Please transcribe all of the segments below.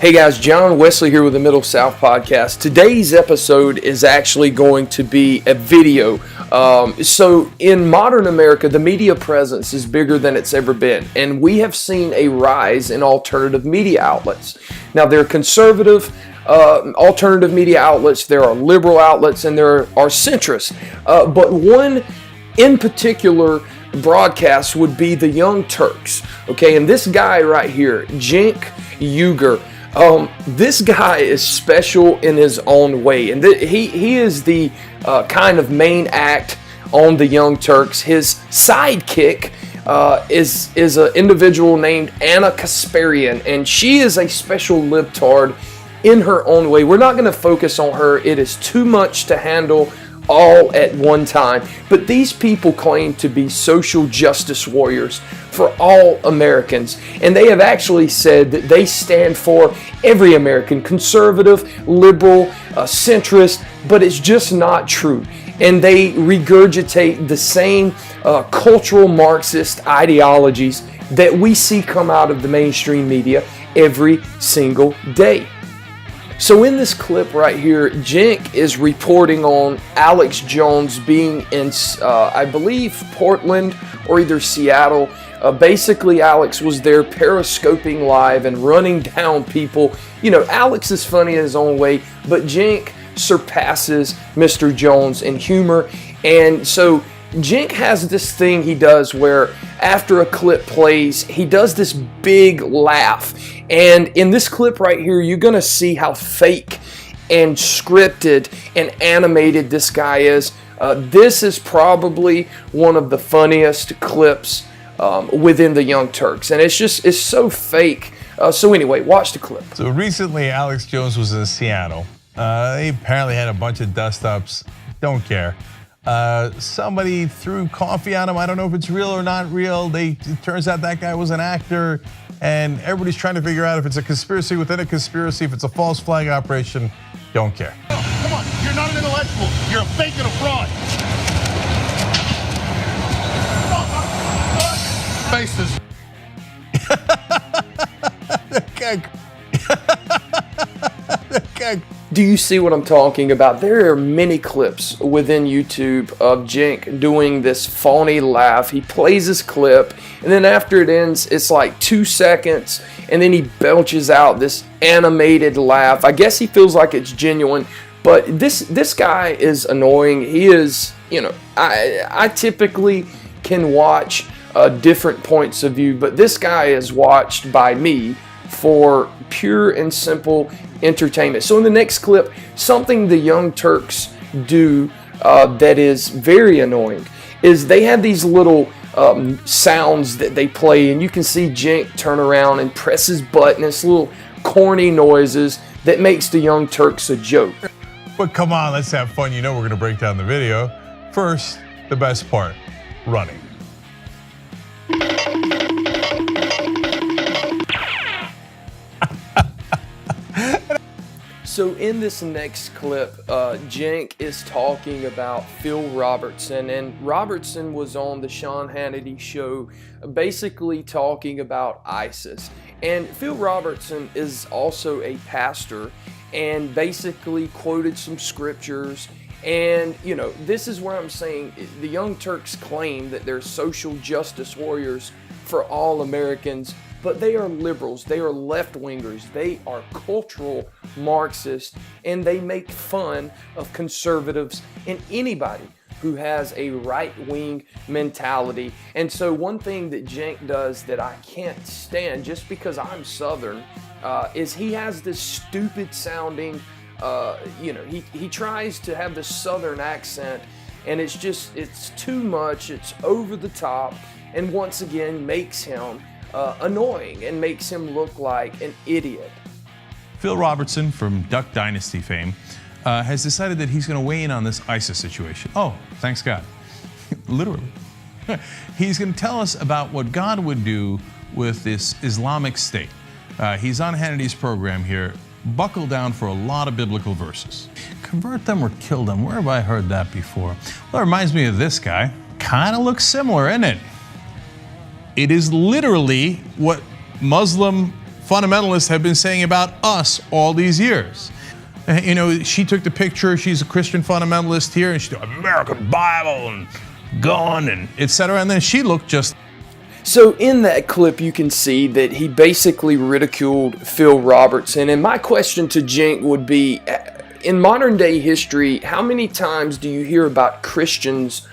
Hey guys, John Wesley here with the Middle South Podcast. Today's episode is actually going to be a video. So in modern America, the media presence is bigger than it's ever been, and we have seen a rise in alternative media outlets. Now, there are conservative alternative media outlets, there are liberal outlets, and there are centrist. But one in particular broadcast would be the Young Turks. Okay, and this guy right here, Cenk Uyger, this guy is special in his own way, and he is the kind of main act on the Young Turks. His sidekick is an individual named Anna Kasparian, and she is a special libtard in her own way. We're not going to focus on her. It is too much to handle all at one time. But these people claim to be social justice warriors for all Americans. And they have actually said that they stand for every American, conservative, liberal, centrist, but it's just not true. And they regurgitate the same cultural Marxist ideologies that we see come out of the mainstream media every single day. So in this clip right here, Cenk is reporting on Alex Jones being in, I believe, Portland or either Seattle. Basically, Alex was there periscoping live and running down people. You know, Alex is funny in his own way, but Cenk surpasses Mr. Jones in humor. And so Cenk has this thing he does where after a clip plays, he does this big laugh. And in this clip right here, you're going to see how fake and scripted and animated this guy is. This is probably one of the funniest clips within the Young Turks. And it's so fake. So anyway, watch the clip. So recently, Alex Jones was in Seattle. He apparently had a bunch of dust-ups. Don't care. Somebody threw coffee on him. I don't know if it's real or not real. It turns out that guy was an actor, and everybody's trying to figure out if it's a conspiracy within a conspiracy, if it's a false flag operation. Don't care. Oh, come on, you're not an intellectual. You're a fake and a fraud. Faces. Do you see what I'm talking about? There are many clips within YouTube of Cenk doing this phony laugh. He plays his clip, and then after it ends, it's like 2 seconds, and then he belches out this animated laugh. I guess he feels like it's genuine, but this guy is annoying. He is, you know, I typically can watch different points of view, but this guy is watched by me for pure and simple entertainment. So in the next clip, something the Young Turks do that is very annoying is they have these little sounds that they play, and you can see Cenk turn around and press his button. It's little corny noises that makes the Young Turks a joke. But come on, let's have fun. You know we're going to break down the video. First, the best part, running. So in this next clip, Cenk is talking about Phil Robertson, and Robertson was on the Sean Hannity show basically talking about ISIS. And Phil Robertson is also a pastor and basically quoted some scriptures. And, you know, this is where I'm saying the Young Turks claim that they're social justice warriors for all Americans, but they are liberals, they are left-wingers, they are cultural Marxists, and they make fun of conservatives and anybody who has a right-wing mentality. And so one thing that Cenk does that I can't stand, just because I'm Southern, is he has this stupid-sounding, you know, he tries to have this Southern accent, and it's too much, it's over the top, and once again makes him annoying and makes him look like an idiot. Phil Robertson from Duck Dynasty fame has decided that he's going to weigh in on this ISIS situation. Oh, thanks God. Literally. He's going to tell us about what God would do with this Islamic State. He's on Hannity's program here. Buckle down for a lot of biblical verses. Convert them or kill them. Where have I heard that before? Well, it reminds me of this guy. Kind of looks similar, isn't it? It is literally what Muslim fundamentalists have been saying about us all these years. You know, she took the picture, she's a Christian fundamentalist here, and she did American Bible and gun and etc. And then she looked just. So in that clip, you can see that he basically ridiculed Phil Robertson. And my question to Cenk would be, in modern day history, how many times do you hear about Christians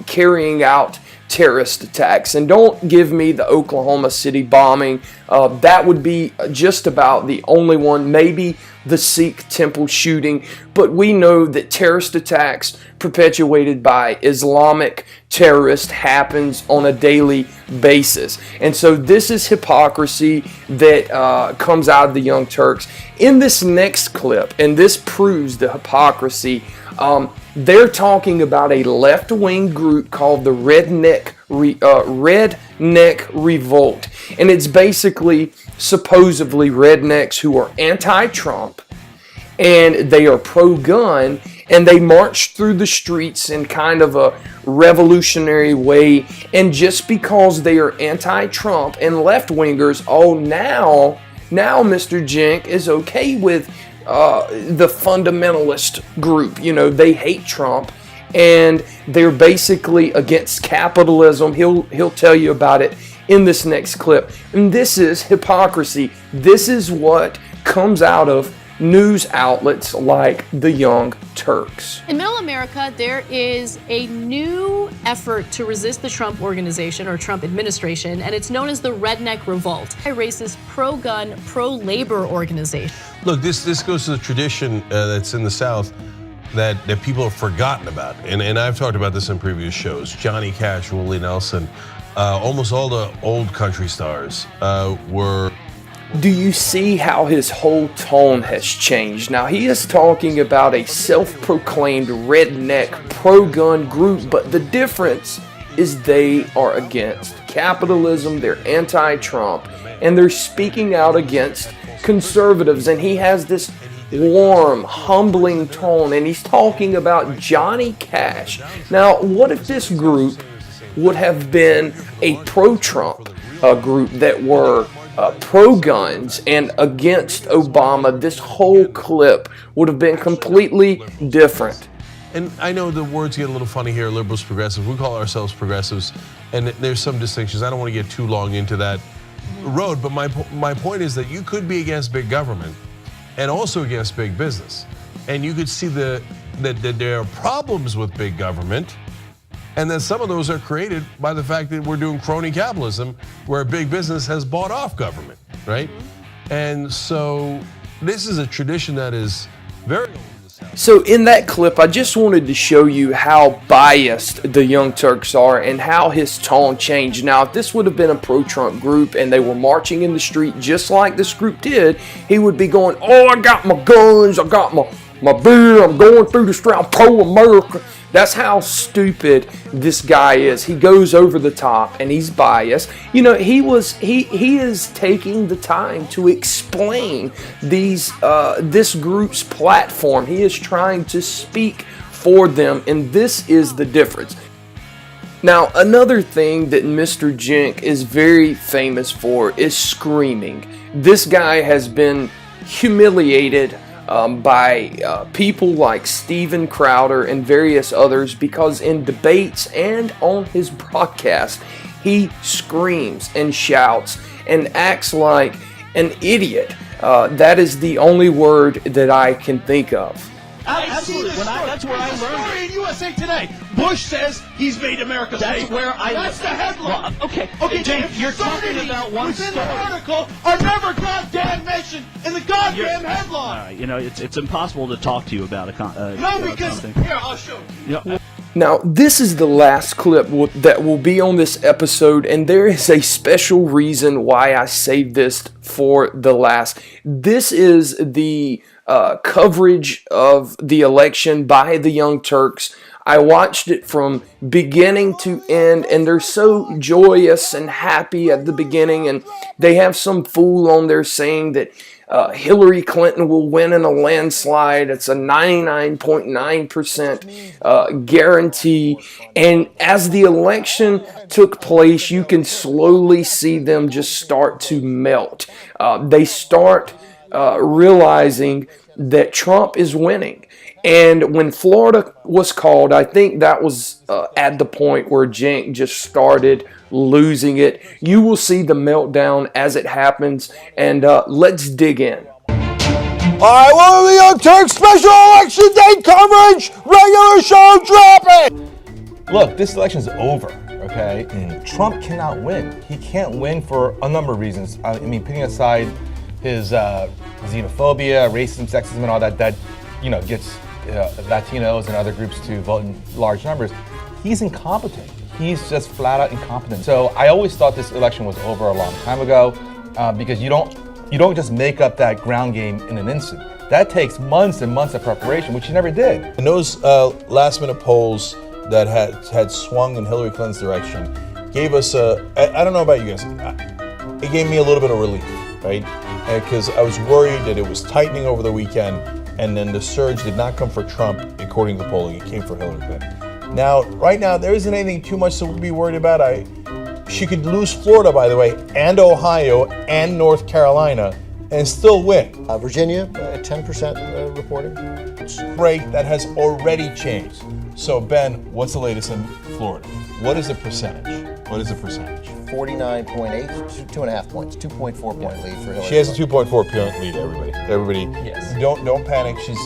carrying out terrorist attacks? And don't give me the Oklahoma City bombing. That would be just about the only one, maybe the Sikh temple shooting. But we know that terrorist attacks perpetuated by Islamic terrorists happens on a daily basis. And so this is hypocrisy that comes out of the Young Turks. In this next clip, and this proves the hypocrisy, they're talking about a left-wing group called the Redneck Revolt. And it's basically supposedly rednecks who are anti-Trump, and they are pro-gun, and they march through the streets in kind of a revolutionary way. And just because they are anti-Trump and left-wingers, now Mr. Cenk is okay with the fundamentalist group. You know, they hate Trump and they're basically against capitalism. He'll tell you about it in this next clip. And this is hypocrisy. This is what comes out of news outlets like the Young Turks. In Middle America, there is a new effort to resist the Trump organization or Trump administration, and it's known as the Redneck Revolt, a racist pro-gun, pro-labor organization. Look, this goes to the tradition that's in the South that people have forgotten about. And I've talked about this in previous shows. Johnny Cash, Willie Nelson, almost all the old country stars were. Do you see how his whole tone has changed? Now, he is talking about a self-proclaimed redneck pro-gun group, but the difference is they are against capitalism, they're anti-Trump, and they're speaking out against conservatives. And he has this warm, humbling tone, and he's talking about Johnny Cash. Now, what if this group would have been a pro-Trump group that were pro-guns and against Obama? This whole clip would have been completely different. And I know the words get a little funny here, liberals, progressives. We call ourselves progressives, and there's some distinctions. I don't want to get too long into that road, but my point is that you could be against big government and also against big business. And you could see that there are problems with big government, and then some of those are created by the fact that we're doing crony capitalism where big business has bought off government, right? And so this is a tradition that is very old. So in that clip, I just wanted to show you how biased the Young Turks are and how his tone changed. Now, if this would have been a pro-Trump group and they were marching in the street just like this group did, he would be going, oh, I got my guns, I got my beer, I'm going through the street, I'm pro-America. That's how stupid this guy is. He goes over the top and he's biased. You know, he is taking the time to explain this group's platform. He is trying to speak for them, and this is the difference. Now, another thing that Mr. Cenk is very famous for is screaming. This guy has been humiliated by people like Steven Crowder and various others, because in debates and on his broadcast, he screams and shouts and acts like an idiot. That is the only word that I can think of. Absolutely. That's where I learned. Story in USA Today. Bush says he's made America safe. That's the headline. Well, okay, James, you're talking about one story. story. In the article are never goddamn mentioned in the goddamn headline. All right, you know, it's impossible to talk to you about because something. Here, I'll show you. Yeah. Now, this is the last clip that will be on this episode, and there is a special reason why I saved this for the last. This is the coverage of the election by the Young Turks. I watched it from beginning to end, and they're so joyous and happy at the beginning, and they have some fool on there saying that Hillary Clinton will win in a landslide. It's a 99.9% guarantee. And as the election took place, you can slowly see them just start to melt. They start realizing that Trump is winning. And when Florida was called, I think that was at the point where Cenk just started losing it. You will see the meltdown as it happens, and let's dig in. All right, welcome to the Young Turks special election day coverage. Regular show dropping. Look, this election's over, okay? Trump cannot win. He can't win for a number of reasons. I mean, putting aside his xenophobia, racism, sexism, and all that gets Latinos and other groups to vote in large numbers. He's incompetent. He's just flat out incompetent. So I always thought this election was over a long time ago because you don't just make up that ground game in an instant. That takes months and months of preparation, which he never did. And those last-minute polls that had swung in Hillary Clinton's direction gave us I don't know about you guys, it gave me a little bit of relief, right? Because I was worried that it was tightening over the weekend, and then the surge did not come for Trump, according to the polling. It came for Hillary Clinton. Now, right now, there isn't anything too much to be worried about. She could lose Florida, by the way, and Ohio, and North Carolina, and still win. Virginia, 10% reporting. Rate that has already changed. So, Ben, what's the latest in Florida? What is the percentage? 49.8, 2.5 points, 2.4 point lead for Hillary. She has a 2.4 point lead, everybody. Yes. Don't panic. She's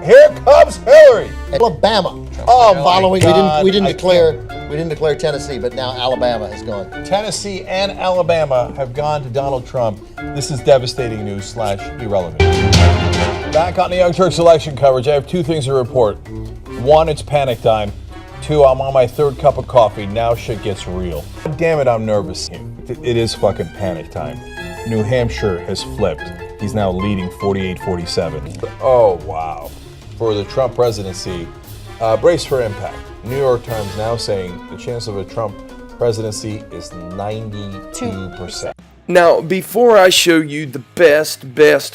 here comes Hillary. Alabama. Following we didn't declare Tennessee, but now Alabama has gone. Tennessee and Alabama have gone to Donald Trump. This is devastating news / irrelevant. Back on the Young Turks election coverage, I have two things to report. One, it's panic time. Two, I'm on my third cup of coffee. Now shit gets real. Damn it, I'm nervous. It is fucking panic time. New Hampshire has flipped. He's now leading 48-47. Oh, wow. For the Trump presidency, brace for impact. New York Times now saying the chance of a Trump presidency is 92%. Now, before I show you the best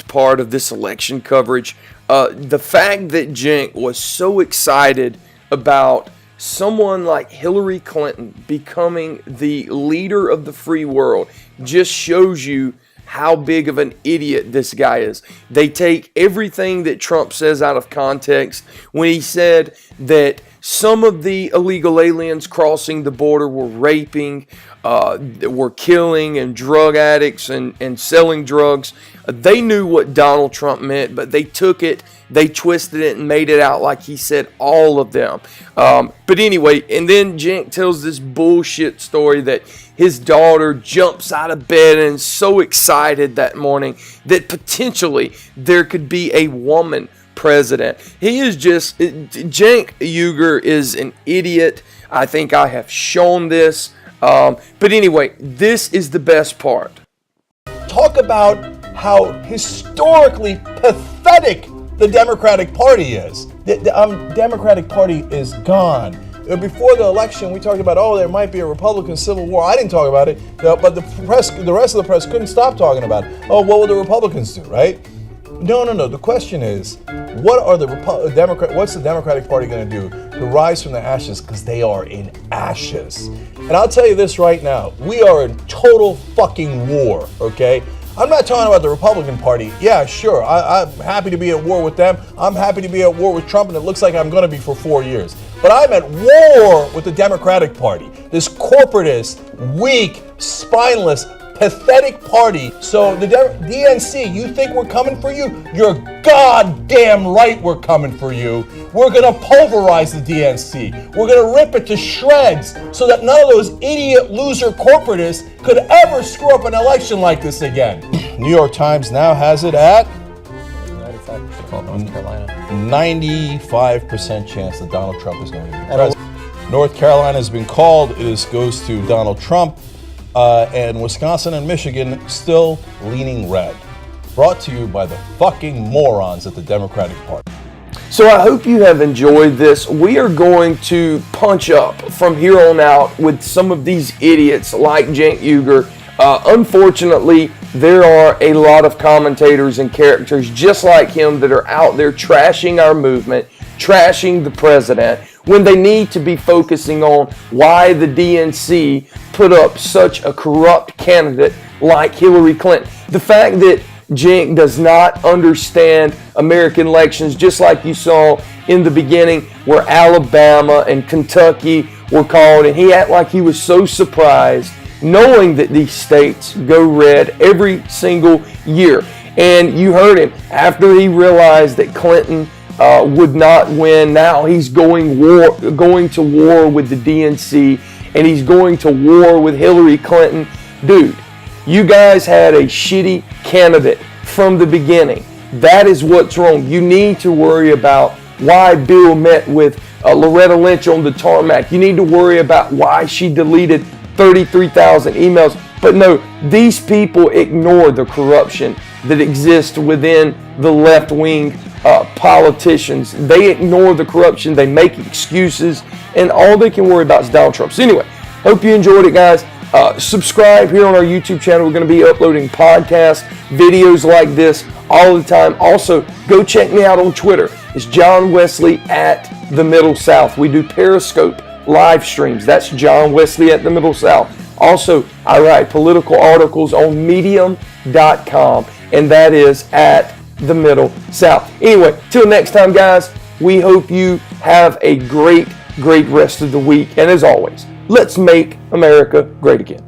part of this election coverage, the fact that Cenk was so excited about someone like Hillary Clinton becoming the leader of the free world just shows you how big of an idiot this guy is. They take everything that Trump says out of context when he said that some of the illegal aliens crossing the border were raping, were killing, and drug addicts and selling drugs. They knew what Donald Trump meant, but they took it, they twisted it, and made it out like he said all of them. But anyway, and then Cenk tells this bullshit story that his daughter jumps out of bed and is so excited that morning that potentially there could be a woman president. He is just, Cenk Uyger is an idiot. I think I have shown this. But anyway, this is the best part. Talk about how historically pathetic the Democratic Party is. The Democratic Party is gone. Before the election, we talked about, there might be a Republican Civil War. I didn't talk about it, but the rest of the press couldn't stop talking about it. What will the Republicans do, right? No. The question is, what's the Democratic Party going to do to rise from the ashes? Because they are in ashes. And I'll tell you this right now, we are in total fucking war, okay? I'm not talking about the Republican Party. Yeah, sure, I'm happy to be at war with them. I'm happy to be at war with Trump, and it looks like I'm going to be for 4 years. But I'm at war with the Democratic Party, this corporatist, weak, spineless, pathetic party. So the DNC, you think we're coming for you? You're goddamn right we're coming for you. We're going to pulverize the DNC. We're going to rip it to shreds so that none of those idiot loser corporatists could ever screw up an election like this again. New York Times now has it at 95% chance that Donald Trump is going to be president. North Carolina has been called. It goes to Donald Trump. And Wisconsin and Michigan still leaning red. Brought to you by the fucking morons at the Democratic Party. So I hope you have enjoyed this. We are going to punch up from here on out with some of these idiots like Cenk Uyger. Unfortunately, there are a lot of commentators and characters just like him that are out there trashing our movement, trashing the president, when they need to be focusing on why the DNC put up such a corrupt candidate like Hillary Clinton. The fact that Cenk does not understand American elections, just like you saw in the beginning where Alabama and Kentucky were called, and he acted like he was so surprised knowing that these states go red every single year. And you heard him after he realized that Clinton would not win. Now he's going to war with the DNC, and he's going to war with Hillary Clinton. Dude, you guys had a shitty candidate from the beginning. That is what's wrong. You need to worry about why Bill met with Loretta Lynch on the tarmac. You need to worry about why she deleted 33,000 emails. But no, these people ignore the corruption that exists within the left-wing politicians. They ignore the corruption. They make excuses, and all they can worry about is Donald Trump. So anyway, hope you enjoyed it, guys. Subscribe here on our YouTube channel. We're going to be uploading podcasts, videos like this all the time. Also, go check me out on Twitter. It's John Wesley at the Middle South. We do Periscope live streams. That's John Wesley at the Middle South. Also, I write political articles on medium.com, and that is at the Middle South. Anyway, till next time, guys, we hope you have a great rest of the week. And as always, let's make America great again.